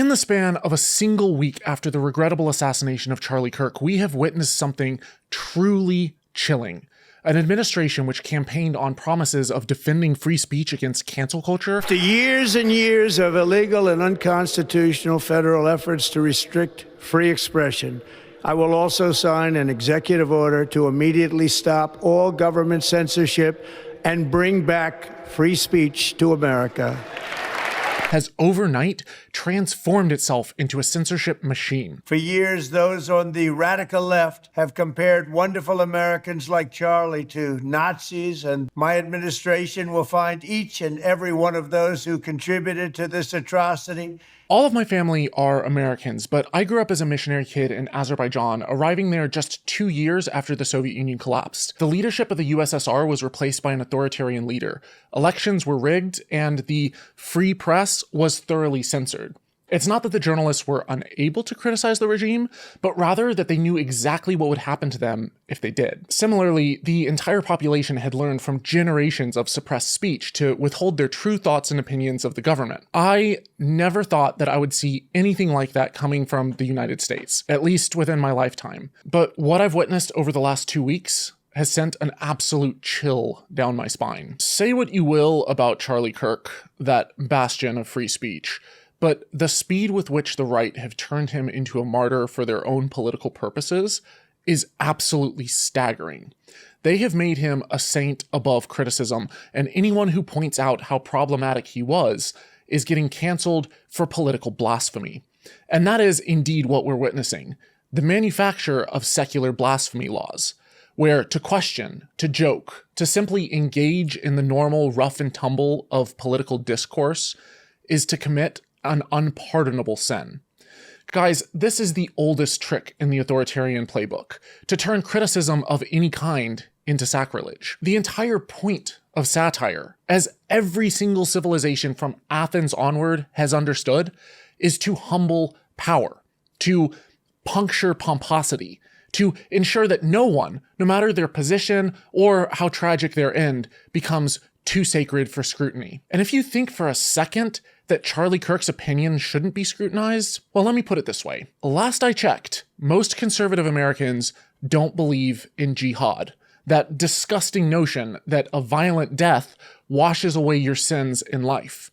In the span of a single week after the regrettable assassination of Charlie Kirk, we have witnessed something truly chilling. An administration which campaigned on promises of defending free speech against cancel culture. After years and years of illegal and unconstitutional federal efforts to restrict free expression, I will also sign an executive order to immediately stop all government censorship and bring back free speech to America. Has overnight transformed itself into a censorship machine. For years, those on the radical left have compared wonderful Americans like Charlie to Nazis, and my administration will find each and every one of those who contributed to this atrocity. All of my family are Americans, but I grew up as a missionary kid in Azerbaijan, arriving there just 2 years after the Soviet Union collapsed. The leadership of the USSR was replaced by an authoritarian leader. Elections were rigged, and the free press was thoroughly censored. It's not that the journalists were unable to criticize the regime, but rather that they knew exactly what would happen to them if they did. Similarly, the entire population had learned from generations of suppressed speech to withhold their true thoughts and opinions of the government. I never thought that I would see anything like that coming from the United States, at least within my lifetime. But what I've witnessed over the last 2 weeks has sent an absolute chill down my spine. Say what you will about Charlie Kirk, that bastion of free speech, but the speed with which the right have turned him into a martyr for their own political purposes is absolutely staggering. They have made him a saint above criticism, and anyone who points out how problematic he was is getting canceled for political blasphemy. And that is indeed what we're witnessing: the manufacture of secular blasphemy laws, where to question, to joke, to simply engage in the normal rough and tumble of political discourse is to commit an unpardonable sin. Guys, this is the oldest trick in the authoritarian playbook, to turn criticism of any kind into sacrilege. The entire point of satire, as every single civilization from Athens onward has understood, is to humble power, to puncture pomposity, to ensure that no one, no matter their position or how tragic their end, becomes too sacred for scrutiny. And if you think for a second that Charlie Kirk's opinion shouldn't be scrutinized, well, let me put it this way. Last I checked, most conservative Americans don't believe in jihad, that disgusting notion that a violent death washes away your sins in life.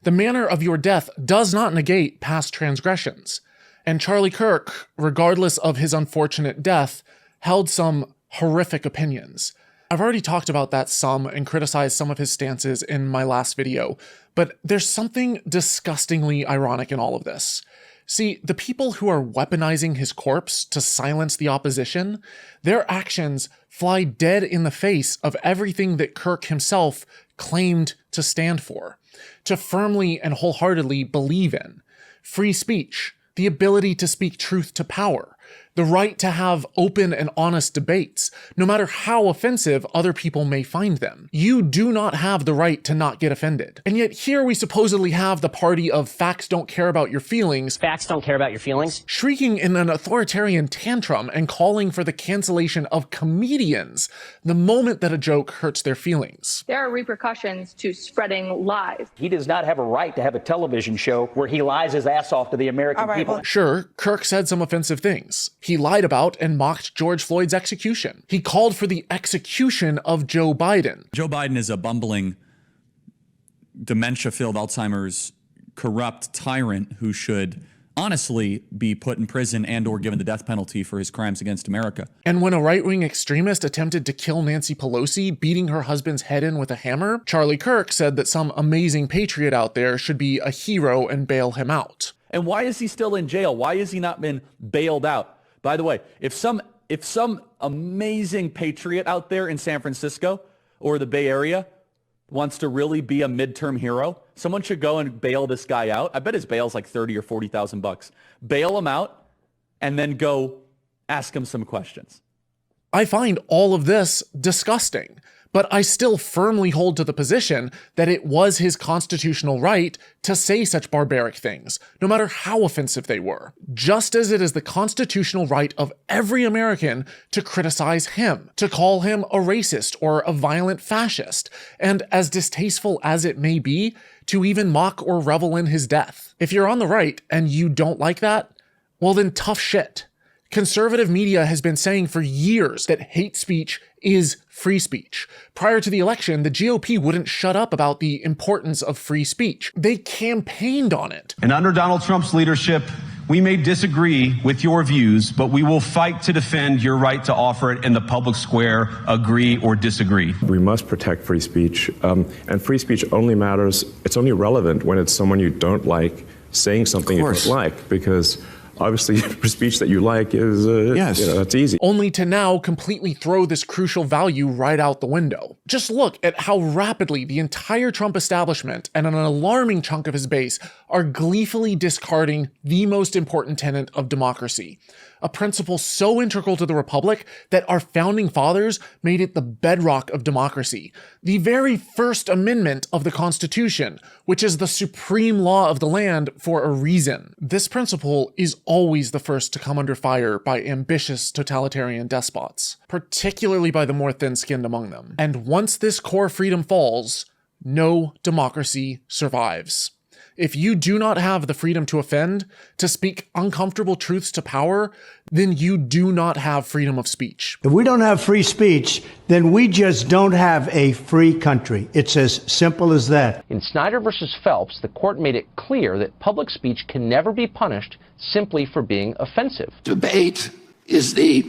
The manner of your death does not negate past transgressions. And Charlie Kirk, regardless of his unfortunate death, held some horrific opinions. I've already talked about that some and criticized some of his stances in my last video, but there's something disgustingly ironic in all of this. See, the people who are weaponizing his corpse to silence the opposition, their actions fly dead in the face of everything that Kirk himself claimed to stand for, to firmly and wholeheartedly believe in: free speech, the ability to speak truth to power, the right to have open and honest debates, no matter how offensive other people may find them. You do not have the right to not get offended. And yet here we supposedly have the party of facts don't care about your feelings. Facts don't care about your feelings. Shrieking in an authoritarian tantrum and calling for the cancellation of comedians the moment that a joke hurts their feelings. There are repercussions to spreading lies. He does not have a right to have a television show where he lies his ass off to the American people. Sure, Kirk said some offensive things. He lied about and mocked George Floyd's execution. He called for the execution of Joe Biden. Joe Biden is a bumbling, dementia-filled Alzheimer's, corrupt tyrant who should honestly be put in prison and or given the death penalty for his crimes against America. And when a right-wing extremist attempted to kill Nancy Pelosi, beating her husband's head in with a hammer, Charlie Kirk said that some amazing patriot out there should be a hero and bail him out. And why is he still in jail? Why has he not been bailed out? By the way, if some amazing patriot out there in San Francisco or the Bay Area wants to really be a midterm hero, someone should go and bail this guy out. I bet his bail's like $30,000 or $40,000. Bail him out and then go ask him some questions. I find all of this disgusting. But I still firmly hold to the position that it was his constitutional right to say such barbaric things, no matter how offensive they were. Just as it is the constitutional right of every American to criticize him, to call him a racist or a violent fascist, and as distasteful as it may be, to even mock or revel in his death. If you're on the right and you don't like that, well then tough shit. Conservative media has been saying for years that hate speech is free speech. Prior to the election, the GOP wouldn't shut up about the importance of free speech. They campaigned on it. And under Donald Trump's leadership, we may disagree with your views, but we will fight to defend your right to offer it in the public square, agree or disagree. We must protect free speech, and free speech only matters, it's only relevant when it's someone you don't like saying something you don't like, because obviously, speech that you like is, that's easy. Only to now completely throw this crucial value right out the window. Just look at how rapidly the entire Trump establishment and an alarming chunk of his base are gleefully discarding the most important tenet of democracy, a principle so integral to the Republic that our founding fathers made it the bedrock of democracy, the very first amendment of the Constitution, which is the supreme law of the land for a reason. This principle is always the first to come under fire by ambitious totalitarian despots, particularly by the more thin-skinned among them. And once this core freedom falls, no democracy survives. If you do not have the freedom to offend, to speak uncomfortable truths to power, then you do not have freedom of speech. If we don't have free speech, then we just don't have a free country. It's as simple as that. In Snyder versus Phelps, the court made it clear that public speech can never be punished simply for being offensive. Debate is the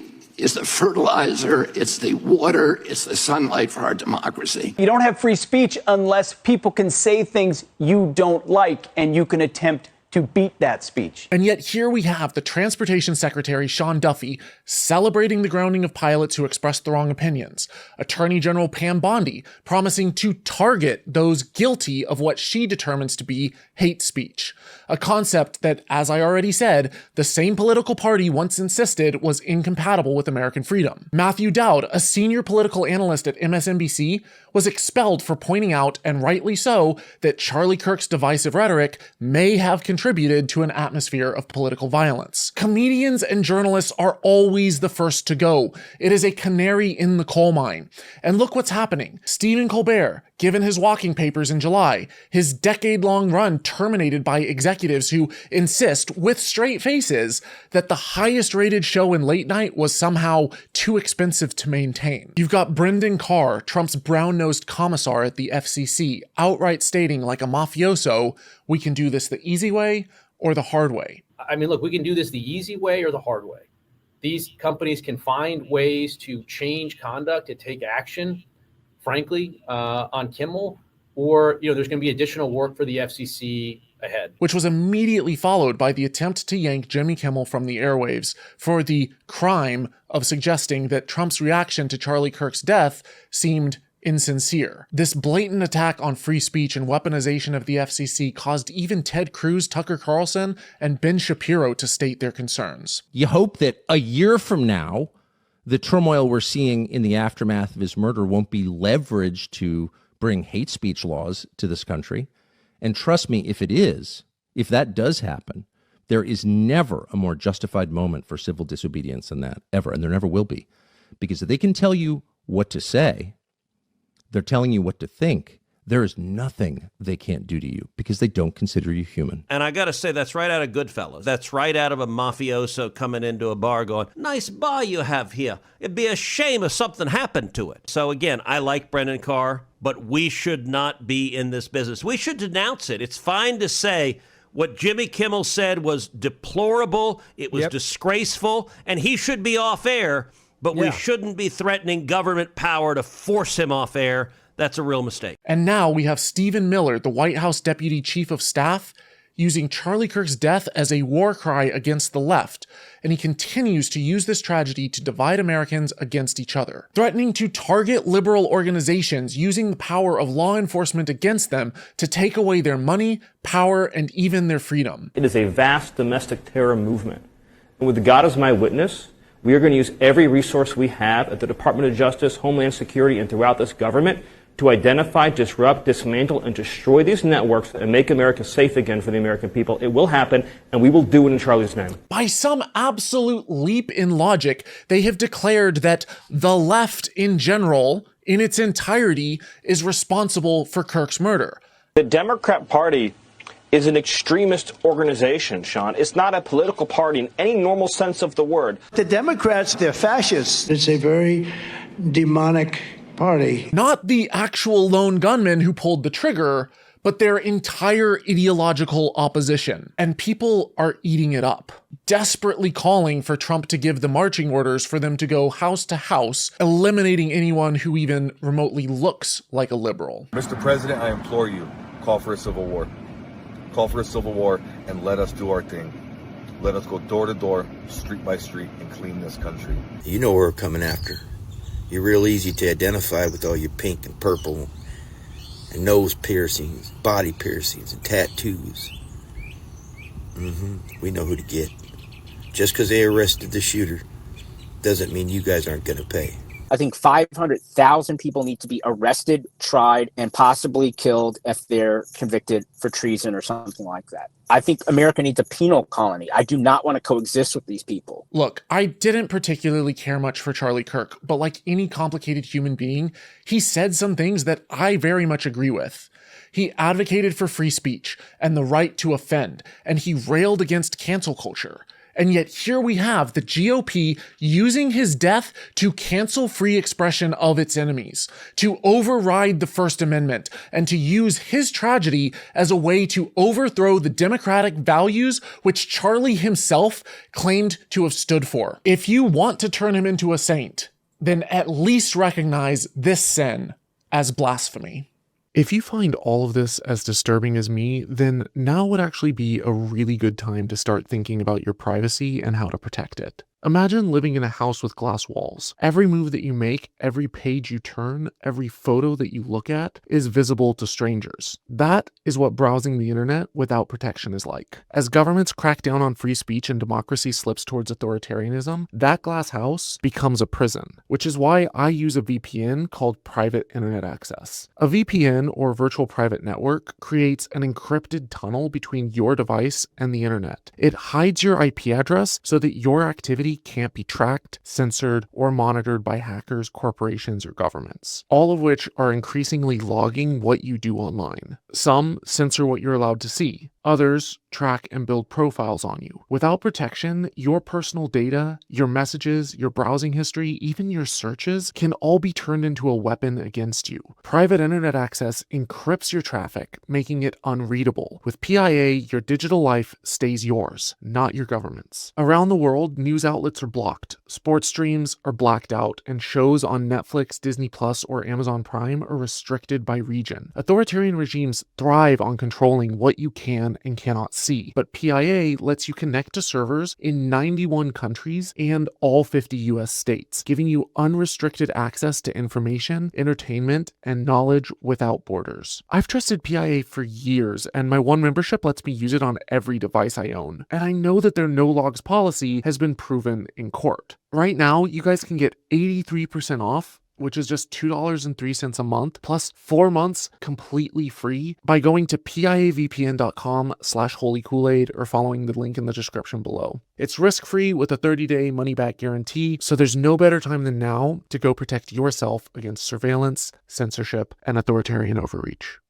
fertilizer, it's the water, it's the sunlight for our democracy. You don't have free speech unless people can say things you don't like and you can attempt to beat that speech. And yet here we have the Transportation Secretary, Sean Duffy, celebrating the grounding of pilots who expressed the wrong opinions. Attorney General Pam Bondi promising to target those guilty of what she determines to be hate speech. A concept that, as I already said, the same political party once insisted was incompatible with American freedom. Matthew Dowd, a senior political analyst at MSNBC, was expelled for pointing out, and rightly so, that Charlie Kirk's divisive rhetoric may have contributed to an atmosphere of political violence. Comedians and journalists are always the first to go. It is a canary in the coal mine. And look what's happening. Stephen Colbert, given his walking papers in July, his decade-long run terminated by executives who insist, with straight faces, that the highest-rated show in late night was somehow too expensive to maintain. You've got Brendan Carr, Trump's brown-nosed commissar at the FCC, outright stating like a mafioso, we can do this the easy way or the hard way. I mean, look, we can do this the easy way or the hard way. These companies can find ways to change conduct, to take action, frankly, on Kimmel, or, there's going to be additional work for the FCC ahead. Which was immediately followed by the attempt to yank Jimmy Kimmel from the airwaves for the crime of suggesting that Trump's reaction to Charlie Kirk's death seemed insincere. This blatant attack on free speech and weaponization of the FCC caused even Ted Cruz, Tucker Carlson, and Ben Shapiro to state their concerns. You hope that a year from now, the turmoil we're seeing in the aftermath of his murder won't be leveraged to bring hate speech laws to this country. And trust me, if it is, if that does happen, there is never a more justified moment for civil disobedience than that, ever. And there never will be. Because if they can tell you what to say, they're telling you what to think. There is nothing they can't do to you because they don't consider you human. And I got to say, that's right out of Goodfellas. That's right out of a mafioso coming into a bar going, nice bar you have here. It'd be a shame if something happened to it. So again, I like Brendan Carr, but we should not be in this business. We should denounce it. It's fine to say what Jimmy Kimmel said was deplorable. It was disgraceful, and he should be off air. But we shouldn't be threatening government power to force him off air. That's a real mistake. And now we have Stephen Miller, the White House Deputy Chief of Staff, using Charlie Kirk's death as a war cry against the left, and he continues to use this tragedy to divide Americans against each other, threatening to target liberal organizations using the power of law enforcement against them to take away their money, power, and even their freedom. It is a vast domestic terror movement. And with God as my witness, We are going to use every resource we have at the Department of Justice, Homeland Security, and throughout this government to identify, disrupt, dismantle, and destroy these networks and make America safe again for the American people. It will happen, and we will do it in Charlie's name. By some absolute leap in logic, they have declared that the left in general, in its entirety, is responsible for Kirk's murder. The Democrat Party is an extremist organization, Sean. It's not a political party in any normal sense of the word. The Democrats, they're fascists. It's a very demonic party. Not the actual lone gunman who pulled the trigger, but their entire ideological opposition. And people are eating it up, desperately calling for Trump to give the marching orders for them to go house to house, eliminating anyone who even remotely looks like a liberal. Mr. President, I implore you, call for a civil war. Call for a civil war and let us do our thing. Let us go door to door, street by street, and clean this country. You know where we're coming after. You're real easy to identify with all your pink and purple and nose piercings, body piercings, and tattoos. We know who to get. Just because they arrested the shooter doesn't mean you guys aren't going to pay. I think 500,000 people need to be arrested, tried, and possibly killed if they're convicted for treason or something like that. I think America needs a penal colony. I do not want to coexist with these people. Look, I didn't particularly care much for Charlie Kirk, but like any complicated human being, he said some things that I very much agree with. He advocated for free speech and the right to offend, and he railed against cancel culture. And yet here we have the GOP using his death to cancel free expression of its enemies, to override the First Amendment, and to use his tragedy as a way to overthrow the democratic values which Charlie himself claimed to have stood for. If you want to turn him into a saint, then at least recognize this sin as blasphemy. If you find all of this as disturbing as me, then now would actually be a really good time to start thinking about your privacy and how to protect it. Imagine living in a house with glass walls. Every move that you make, every page you turn, every photo that you look at is visible to strangers. That is what browsing the internet without protection is like. As governments crack down on free speech and democracy slips towards authoritarianism, that glass house becomes a prison, which is why I use a VPN called private internet access. A VPN, or virtual private network, creates an encrypted tunnel between your device and the internet. It hides your IP address so that your activity can't be tracked, censored, or monitored by hackers, corporations, or governments, all of which are increasingly logging what you do online. Some censor what you're allowed to see. Others track and build profiles on you. Without protection, your personal data, your messages, your browsing history, even your searches can all be turned into a weapon against you. Private internet access encrypts your traffic, making it unreadable. With PIA, your digital life stays yours, not your government's. Around the world, news outlets are blocked, sports streams are blacked out, and shows on Netflix, Disney Plus, or Amazon Prime are restricted by region. Authoritarian regimes thrive on controlling what you can and cannot see, but PIA lets you connect to servers in 91 countries and all 50 US states, giving you unrestricted access to information, entertainment, and knowledge without borders. I've trusted PIA for years, and my One membership lets me use it on every device I own, and I know that their no logs policy has been proven in court. Right now, you guys can get 83% off, which is just $2.03 a month, plus 4 months completely free by going to piavpn.com/holykoolaid or following the link in the description below. It's risk-free with a 30-day money-back guarantee, so there's no better time than now to go protect yourself against surveillance, censorship, and authoritarian overreach.